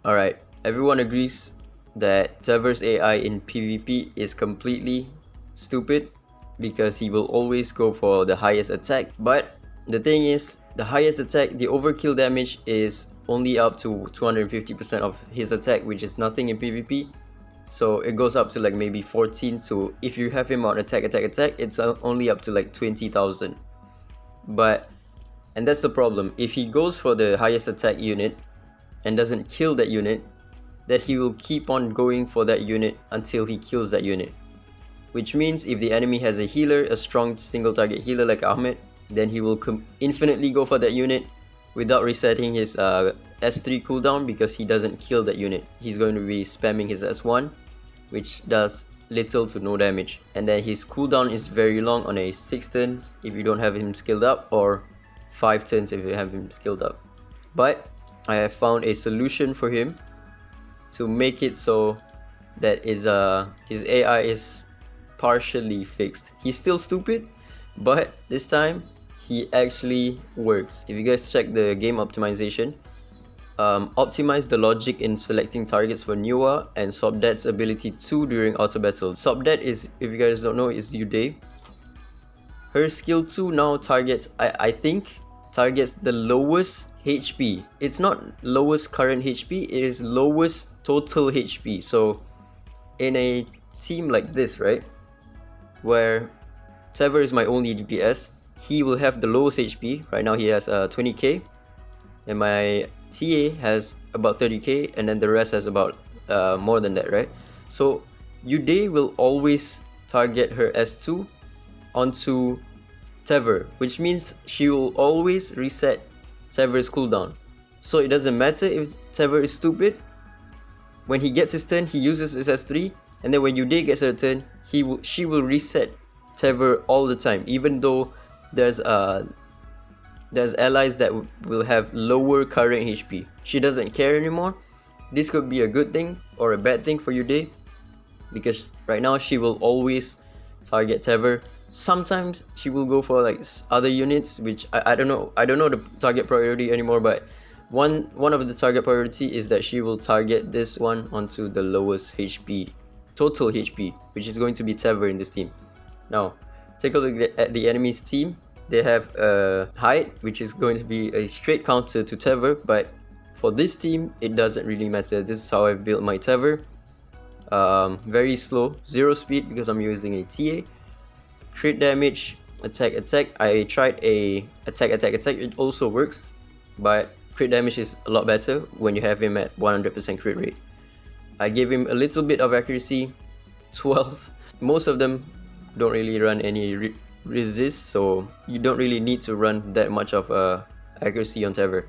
Alright, everyone agrees that Tevor's AI in PvP is completely stupid because he will always go for the highest attack. But the thing is, the highest attack, the overkill damage is only up to 250% of his attack, which is nothing in PvP. So it goes up to like maybe 14 to, if you have him on attack, it's only up to like 20,000. And that's the problem. If he goes for the highest attack unit and doesn't kill that unit, that he will keep on going for that unit until he kills that unit. Which means if the enemy has a healer, a strong single target healer like Ahmed, then he will infinitely go for that unit without resetting his S3 cooldown because he doesn't kill that unit. He's going to be spamming his S1, which does little to no damage. And then his cooldown is very long on a 6 turns if you don't have him skilled up, or 5 turns if you have him skilled up. But I have found a solution for him to make it so that his AI is partially fixed. He's still stupid, but this time he actually works. If you guys check the game optimization, optimize the logic in selecting targets for Nuwa and Sobdat's ability 2 during auto battle. Sobdat is, if you guys don't know, is Ggez. Her skill 2 now targets, I think, targets the lowest HP. It's not lowest current HP, it is lowest total HP. So in a team like this, right, where Tevor is my only DPS, he will have the lowest HP. Right now he has 20k, and my TA has about 30k, and then the rest has about more than that, right? So Ggez will always target her S2 onto Tevor, which means she will always reset Tevor's cooldown. So it doesn't matter if Tevor is stupid. When he gets his turn, he uses his S3, and then when Ggez gets her turn, she will reset Tevor all the time, even though there's allies that will have lower current HP. She doesn't care anymore. This could be a good thing or a bad thing for Ggez, because right now she will always target Tevor. Sometimes she will go for like other units, which I don't know the target priority anymore, but one of the target priority is that she will target this one onto the lowest HP, total HP, which is going to be Tevor in this team. Now take a look at the enemy's team. They have Hyde, which is going to be a straight counter to Tevor, but for this team it doesn't really matter. This is how I've built my Tevor. Very slow, 0 speed because I'm using a TA. Crit damage, attack. I tried a attack, it also works, but crit damage is a lot better when you have him at 100% crit rate. I gave him a little bit of accuracy, 12. Most of them don't really run any resist, so you don't really need to run that much of accuracy on Tevor.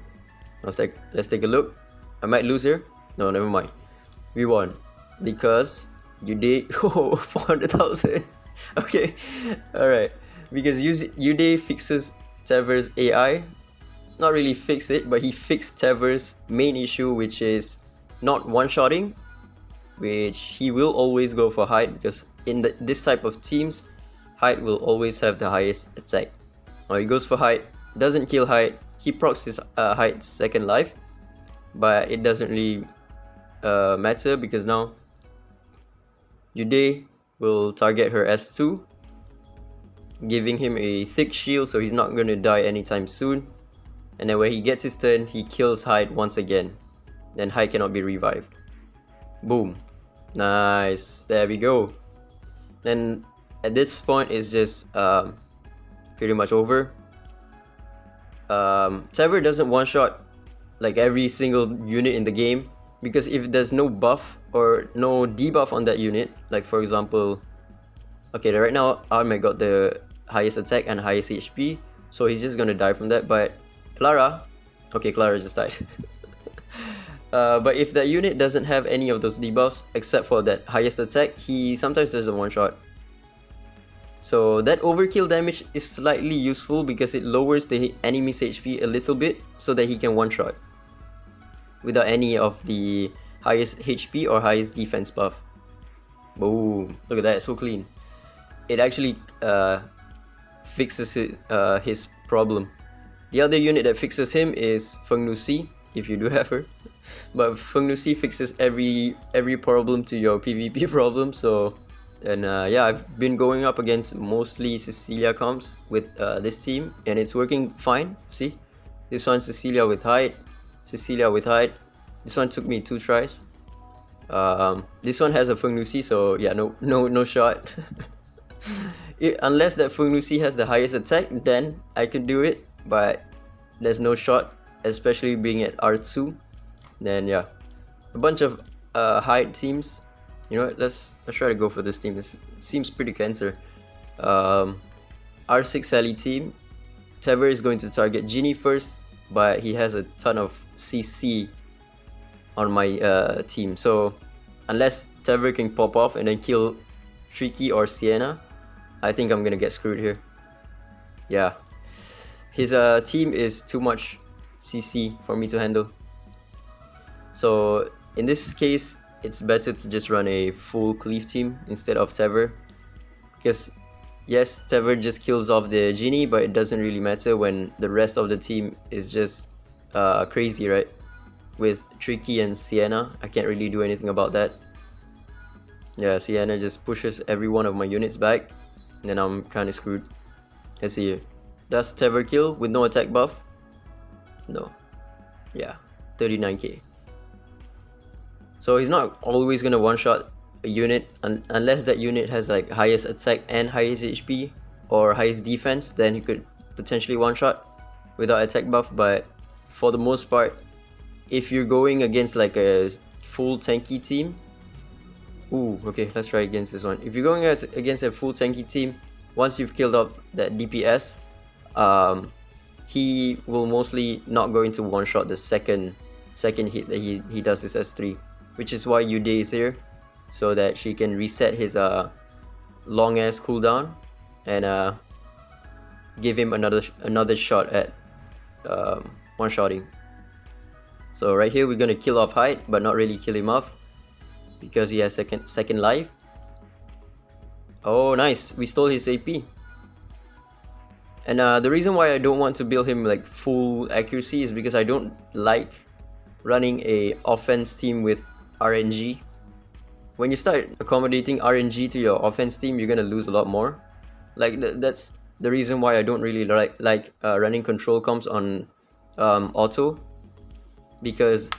Let's take a look. I might lose here. No, never mind. We won because Ggez 400,000. Okay, alright, because Ggez fixes Tevor's AI. Not really fix it, but he fixed Tevor's main issue, which is not one-shotting, which he will always go for Hyde, because in this type of teams, Hyde will always have the highest attack. Now he goes for Hyde, doesn't kill Hyde, he procs his Hyde's second life, but it doesn't really matter because now Ggez will target her S2, giving him a thick shield so he's not going to die anytime soon. And then when he gets his turn, he kills Hyde once again. Then Hyde cannot be revived. Boom. Nice. There we go. Then at this point it's just pretty much over. Tevor doesn't one-shot like every single unit in the game, because if there's no buff or no debuff on that unit, like for example, okay, right now Ahmed got the highest attack and highest HP, so he's just gonna die from that. But Clara just died. But if that unit doesn't have any of those debuffs except for that highest attack, he sometimes doesn't one-shot. So that overkill damage is slightly useful because it lowers the enemy's HP a little bit so that he can one-shot without any of the highest HP or highest defense buff. Boom. Look at that, so clean. It actually fixes his problem. The other unit that fixes him is Feng Nusi. if you do have her. But Feng Nusi fixes every problem to your PvP problem. So, and yeah, I've been going up against mostly Cecilia comps with this team, and it's working fine. See, this one Cecilia with height, Cecilia with height. This one took me 2 tries. This one has a Feng Nusi, so yeah, no shot. Unless that Feng Nusi has the highest attack, then I can do it. But there's no shot, especially being at R2. Then yeah, a bunch of height teams. You know what, let's try to go for this team. This seems pretty cancer. R6 Sally team. Tevor is going to target Genie first, but he has a ton of CC on my team. So unless Tevor can pop off and then kill Tricky or Sienna, I think I'm gonna get screwed here. Yeah, his team is too much CC for me to handle. So in this case, it's better to just run a full cleave team instead of Tevor, because yes, Tevor just kills off the Genie, but it doesn't really matter when the rest of the team is just crazy, right? With Tricky and Sienna, I can't really do anything about that. Yeah, Sienna just pushes every one of my units back, and then I'm kind of screwed. Let's see here. Does Tevor kill with no attack buff? No. Yeah, 39k. So he's not always gonna one-shot a unit unless that unit has like highest attack and highest HP or highest defense, then he could potentially one-shot without attack buff. But for the most part, if you're going against like a full tanky team, ooh, okay, let's try against this one. If you're going against a full tanky team, once you've killed up that DPS, he will mostly not going to one-shot the second hit that he does this S3, which is why Ggez is here, so that she can reset his long ass cooldown and give him another shot at one-shotting. So right here we're gonna kill off height, but not really kill him off because he has second life. Oh nice, we stole his AP. And the reason why I don't want to build him like full accuracy is because I don't like running a offense team with RNG. When you start accommodating RNG to your offense team, you're gonna lose a lot more. Like that's the reason why I don't really like running control comps on auto, because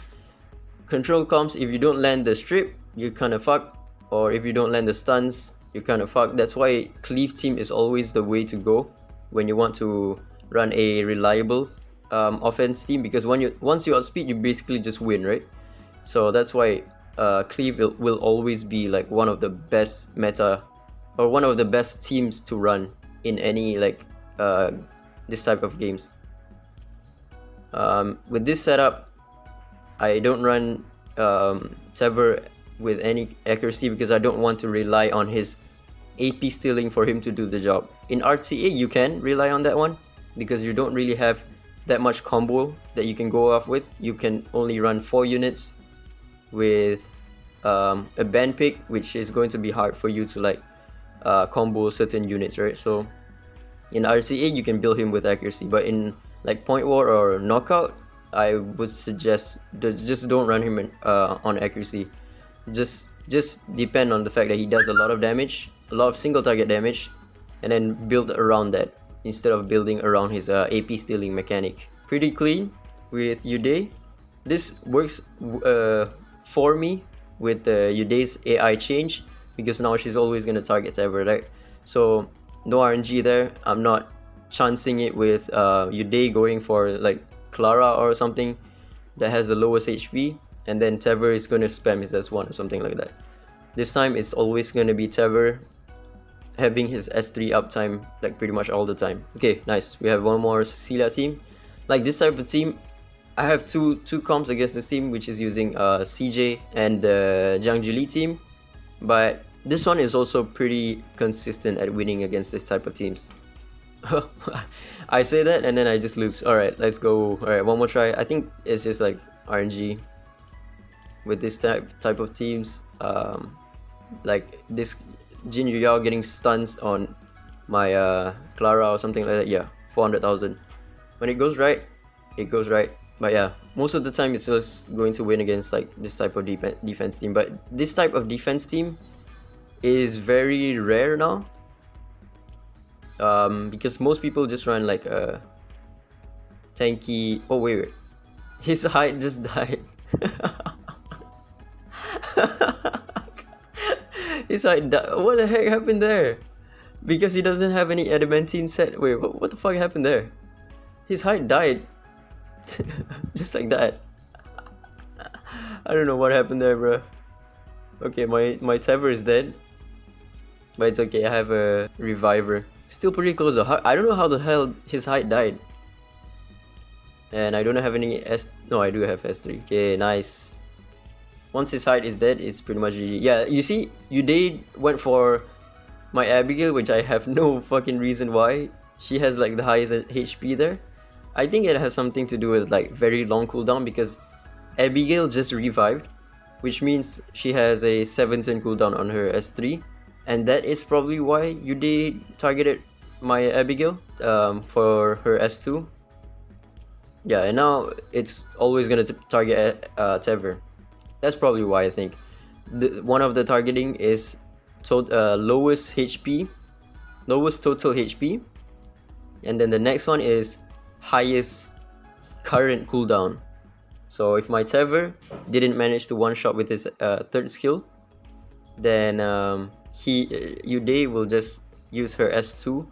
control comps, if you don't land the strip, you're kind of fucked, or if you don't land the stuns, you're kind of fucked. That's why cleave team is always the way to go when you want to run a reliable offense team, because once you outspeed, you basically just win, right? So that's why cleave will always be like one of the best meta, or one of the best teams to run in any like this type of games. With this setup, I don't run Tevor with any accuracy because I don't want to rely on his AP stealing for him to do the job. In RTA, you can rely on that one because you don't really have that much combo that you can go off with. You can only run 4 units with a band pick, which is going to be hard for you to like combo certain units, right? So in RCA, you can build him with accuracy, but in like point war or knockout, I would suggest just don't run him on accuracy. Just depend on the fact that he does a lot of damage, a lot of single target damage, and then build around that instead of building around his AP stealing mechanic. Pretty clean with Ggez. This works for me with Ggez's AI change, because now she's always gonna target Tevor, right? So no RNG there. I'm not chancing it with Ggez going for like Clara or something that has the lowest HP, and then Tevor is going to spam his S1 or something like that. This time it's always going to be Tevor having his S3 uptime like pretty much all the time. Okay, nice. We have one more Cecilia team. Like this type of team, I have two comps against this team, which is using CJ and the Jiang Juli team, but this one is also pretty consistent at winning against this type of teams. I say that and then I just lose. Alright, let's go. Alright, one more try. I think it's just like RNG with this type of teams. Like this Jin Yuyao getting stuns on my Clara or something like that. Yeah, 400,000. When it goes right, it goes right. But yeah, most of the time it's just going to win against like this type of defense team. But this type of defense team is very rare now. Because most people just run like a tanky. Oh wait. His height just died. His height died. What the heck happened there? Because he doesn't have any adamantine set. Wait, what the fuck happened there? His height died. Just like that. I don't know what happened there, bro. Okay, my Tevor is dead. But it's okay, I have a reviver. Still pretty close though. I don't know how the hell his height died. And I don't have any S... No, I do have S3. Okay, nice. Once his height is dead, it's pretty much GG. Yeah, you see, Ggez went for my Abigail, which I have no fucking reason why. She has like the highest HP there. I think it has something to do with like very long cooldown because Abigail just revived, which means she has a 7-turn cooldown on her S3. And that is probably why Ggez targeted my Abigail for her S2. Yeah, and now it's always gonna target Tevor. That's probably why I think. One of the targeting is lowest HP, lowest total HP, and then the next one is highest current cooldown. So if my Tevor didn't manage to one-shot with his third skill, then Ggez will just use her S2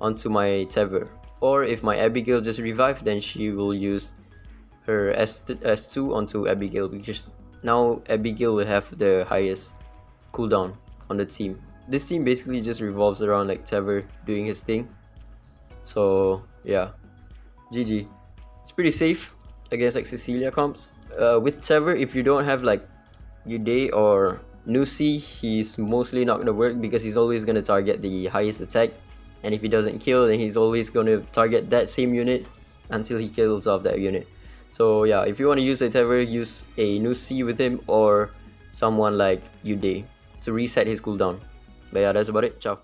onto my Tevor. Or if my Abigail just revived, then she will use her S2 onto Abigail, because now Abigail will have the highest cooldown on the team. This team basically just revolves around like Tevor doing his thing. So yeah, GG. It's pretty safe against like Cecilia comps. With Tevor, if you don't have like Ggez or Nusi, he's mostly not gonna work because he's always gonna target the highest attack. And if he doesn't kill, then he's always going to target that same unit until he kills off that unit. So yeah, if you want to use a Tevor, use a Nusi with him or someone like Ggez to reset his cooldown. But yeah, that's about it. Ciao.